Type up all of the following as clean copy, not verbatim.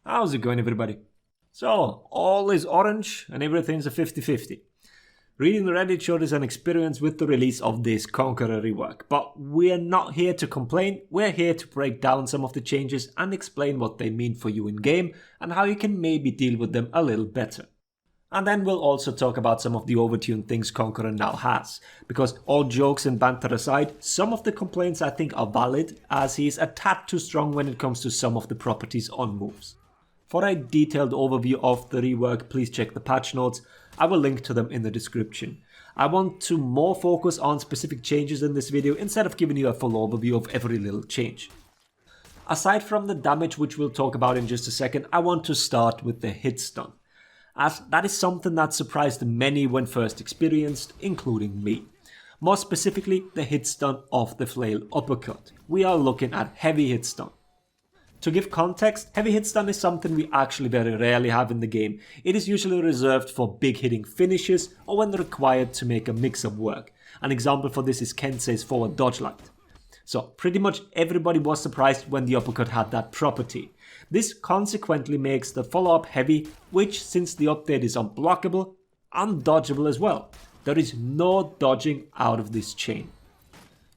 How's it going, everybody? So, all is orange and everything's a 50-50. Reading the Reddit showed us an experience with the release of this Conqueror rework, but we're not here to complain, we're here to break down some of the changes and explain what they mean for you in-game and how you can maybe deal with them a little better. And then we'll also talk about some of the overtuned things Conqueror now has, because all jokes and banter aside, some of the complaints I think are valid, as he is a tad too strong when it comes to some of the properties on moves. For a detailed overview of the rework, please check the patch notes. I will link to them in the description. I want to more focus on specific changes in this video instead of giving you a full overview of every little change. Aside from the damage, which we'll talk about in just a second, I want to start with the hit stun, as that is something that surprised many when first experienced, including me. More specifically, the hit stun of the flail uppercut. We are looking at heavy hit stun. To give context, heavy hit stun is something we actually very rarely have in the game. It is usually reserved for big hitting finishes or when required to make a mix-up work. An example for this is Kensei's forward dodge light. So pretty much everybody was surprised when the uppercut had that property. This consequently makes the follow-up heavy, which since the update is unblockable, undodgeable as well. There is no dodging out of this chain.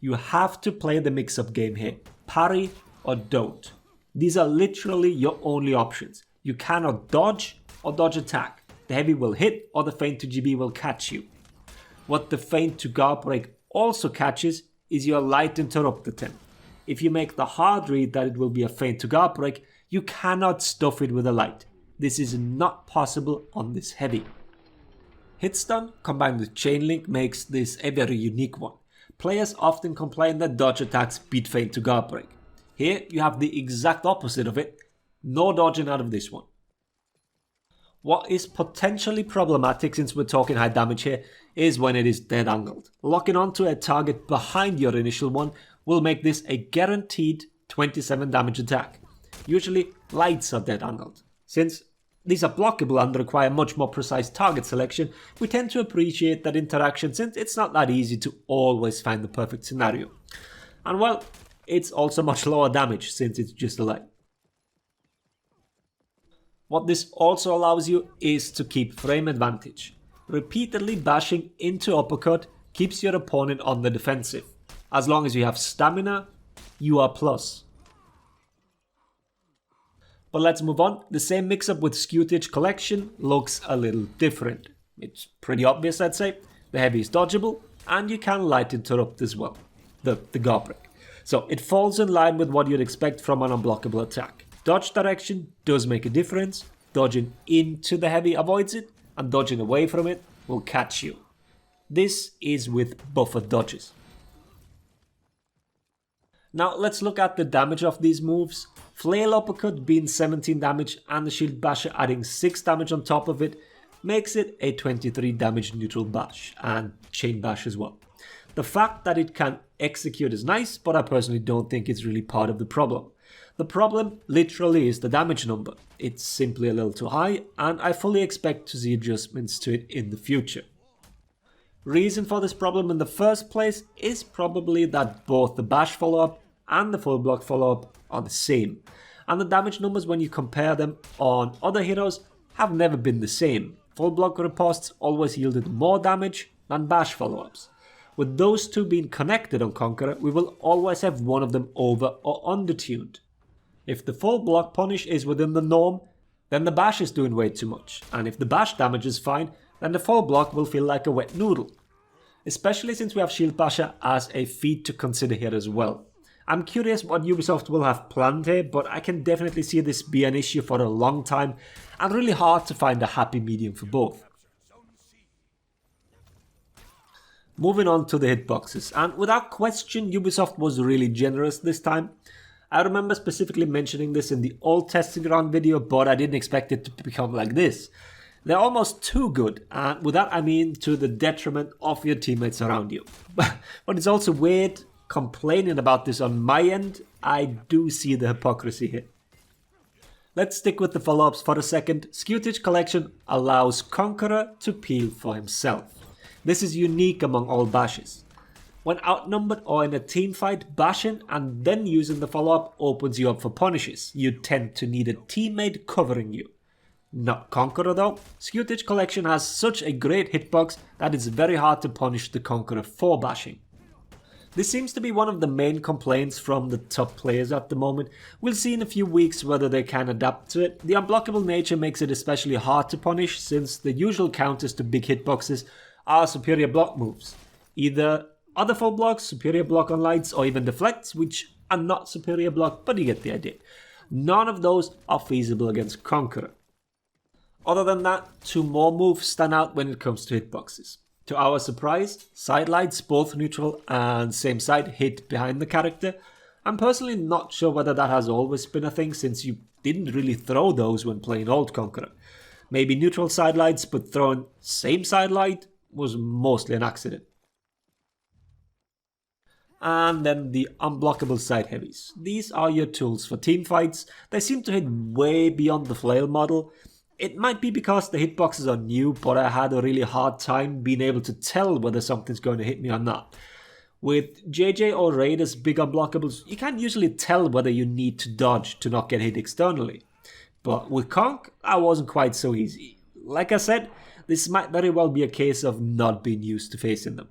You have to play the mix-up game here. Parry or don't. These are literally your only options. You cannot dodge or dodge attack. The heavy will hit or the feint to GB will catch you. What the feint to guard break also catches is your light interrupt attempt. If you make the hard read that it will be a feint to guard break, you cannot stuff it with a light. This is not possible on this heavy. Hit stun combined with chain link makes this a very unique one. Players often complain that dodge attacks beat feint to guard break. Here you have the exact opposite of it, no dodging out of this one. What is potentially problematic, since we're talking high damage here, is when it is dead angled. Locking onto a target behind your initial one will make this a guaranteed 27 damage attack. Usually lights are dead angled. Since these are blockable and require much more precise target selection, we tend to appreciate that interaction since it's not that easy to always find the perfect scenario. And well, it's also much lower damage since it's just a light. What this also allows you is to keep frame advantage. Repeatedly bashing into uppercut keeps your opponent on the defensive. As long as you have stamina, you are plus. But let's move on. The same mix-up with Scutage Collection looks a little different. It's pretty obvious, I'd say. The heavy is dodgeable and you can light interrupt as well. The guard break. So it falls in line with what you'd expect from an unblockable attack. Dodge direction does make a difference. Dodging into the heavy avoids it, and dodging away from it will catch you. This is with buffered dodges. Now let's look at the damage of these moves. Flail uppercut being 17 damage and the shield basher adding 6 damage on top of it makes it a 23 damage neutral bash, and chain bash as well. The fact that it can execute is nice, but I personally don't think it's really part of the problem. The problem literally is the damage number. It's simply a little too high, and I fully expect to see adjustments to it in the future. Reason for this problem in the first place is probably that both the bash follow-up and the full block follow-up are the same, and the damage numbers when you compare them on other heroes have never been the same. Full block riposts always yielded more damage than bash follow-ups. With those two being connected on Conqueror, we will always have one of them over or undertuned. If the full block punish is within the norm, then the bash is doing way too much, and if the bash damage is fine, then the full block will feel like a wet noodle. Especially since we have Shield Basher as a feat to consider here as well. I'm curious what Ubisoft will have planned here, but I can definitely see this be an issue for a long time, and really hard to find a happy medium for both. Moving on to the hitboxes, and without question Ubisoft was really generous this time. I remember specifically mentioning this in the old testing ground video, but I didn't expect it to become like this. They're almost too good, and with that I mean to the detriment of your teammates around you. But it's also weird complaining about this on my end. I do see the hypocrisy here. Let's stick with the follow-ups for a second. Scutage Collection allows Conqueror to peel for himself. This is unique among all bashes. When outnumbered or in a team fight, bashing and then using the follow-up opens you up for punishes. You tend to need a teammate covering you. Not Conqueror though. Scutage Collection has such a great hitbox that it's very hard to punish the Conqueror for bashing. This seems to be one of the main complaints from the top players at the moment. We'll see in a few weeks whether they can adapt to it. The unblockable nature makes it especially hard to punish since the usual counters to big hitboxes are superior block moves. Either other full blocks, superior block on lights, or even deflects, which are not superior block, but you get the idea. None of those are feasible against Conqueror. Other than that, two more moves stand out when it comes to hitboxes. To our surprise, side lights, both neutral and same side, hit behind the character. I'm personally not sure whether that has always been a thing since you didn't really throw those when playing old Conqueror. Maybe neutral side lights, but throwing same side light was mostly an accident. And then the unblockable side heavies. These are your tools for team fights. They seem to hit way beyond the flail model. It might be because the hitboxes are new, but I had a really hard time being able to tell whether something's going to hit me or not. With JJ or Raiders big unblockables, you can't usually tell whether you need to dodge to not get hit externally. But with Conk, that wasn't quite so easy. Like I said, this might very well be a case of not being used to facing them.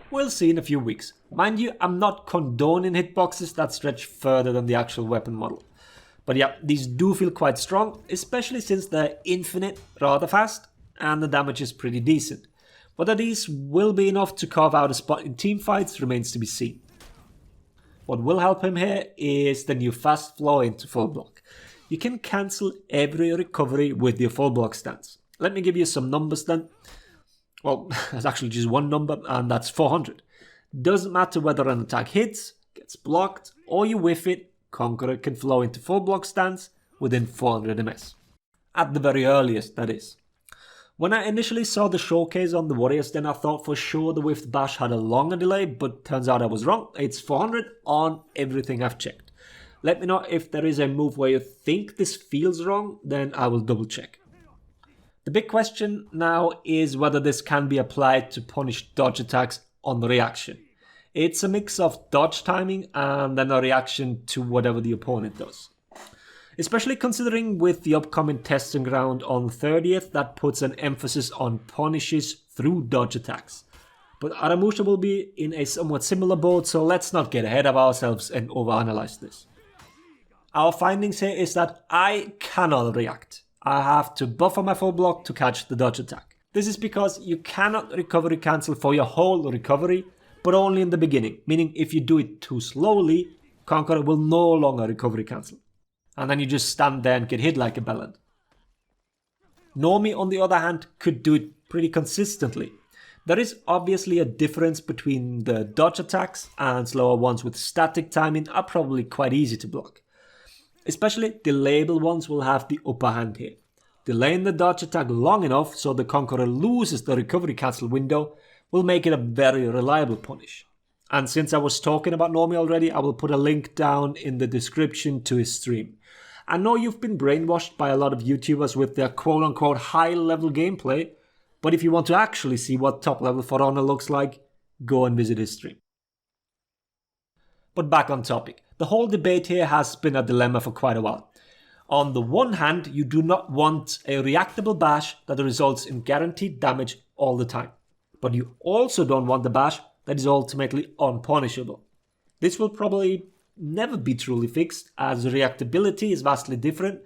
We'll see in a few weeks. Mind you, I'm not condoning hitboxes that stretch further than the actual weapon model. But yeah, these do feel quite strong, especially since they're infinite rather fast, and the damage is pretty decent. Whether these will be enough to carve out a spot in team fights remains to be seen. What will help him here is the new fast flow into full block. You can cancel every recovery with your full block stance. Let me give you some numbers then. Well, there's actually just one number, and that's 400. Doesn't matter whether an attack hits, gets blocked, or you whiff it, Conqueror can flow into full block stance within 400 ms. At the very earliest, that is. When I initially saw the showcase on the Warriors, then I thought for sure the whiffed bash had a longer delay, but turns out I was wrong. It's 400 on everything I've checked. Let me know if there is a move where you think this feels wrong, then I will double check. The big question now is whether this can be applied to punish dodge attacks on the reaction. It's a mix of dodge timing and then a reaction to whatever the opponent does. Especially considering with the upcoming testing ground on 30th, that puts an emphasis on punishes through dodge attacks. But Aramusha will be in a somewhat similar boat, so let's not get ahead of ourselves and overanalyze this. Our findings here is that I cannot react. I have to buffer my full block to catch the dodge attack. This is because you cannot recovery cancel for your whole recovery, but only in the beginning, meaning if you do it too slowly, Conqueror will no longer recovery cancel. And then you just stand there and get hit like a bellend. Normie, on the other hand, could do it pretty consistently. There is obviously a difference between the dodge attacks, and slower ones with static timing are probably quite easy to block. Especially delayable ones will have the upper hand here. Delaying the dodge attack long enough so the Conqueror loses the recovery cancel window will make it a very reliable punish. And since I was talking about Normie already, I will put a link down in the description to his stream. I know you've been brainwashed by a lot of YouTubers with their quote-unquote high-level gameplay, but if you want to actually see what top-level For Honor looks like, go and visit his stream. But back on topic. The whole debate here has been a dilemma for quite a while. On the one hand, you do not want a reactable bash that results in guaranteed damage all the time. But you also don't want the bash that is ultimately unpunishable. This will probably never be truly fixed, as reactability is vastly different,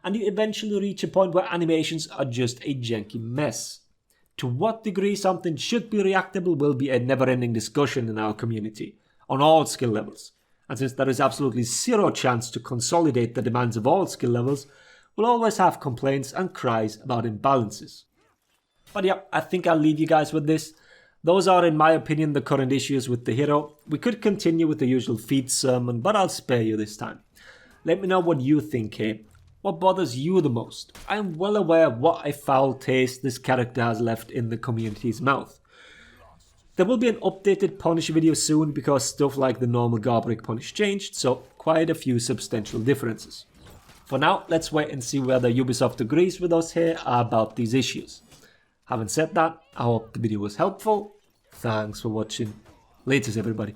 and you eventually reach a point where animations are just a janky mess. To what degree something should be reactable will be a never-ending discussion in our community, on all skill levels. And since there is absolutely zero chance to consolidate the demands of all skill levels, we'll always have complaints and cries about imbalances. But yeah, I think I'll leave you guys with this. Those are, in my opinion, the current issues with the hero. We could continue with the usual feed sermon, but I'll spare you this time. Let me know what you think here. What bothers you the most? I am well aware of what a foul taste this character has left in the community's mouth. There will be an updated punish video soon because stuff like the normal Garbrick punish changed, so quite a few substantial differences. For now, let's wait and see whether Ubisoft agrees with us here about these issues. Having said that, I hope the video was helpful. Thanks for watching. Latest, everybody.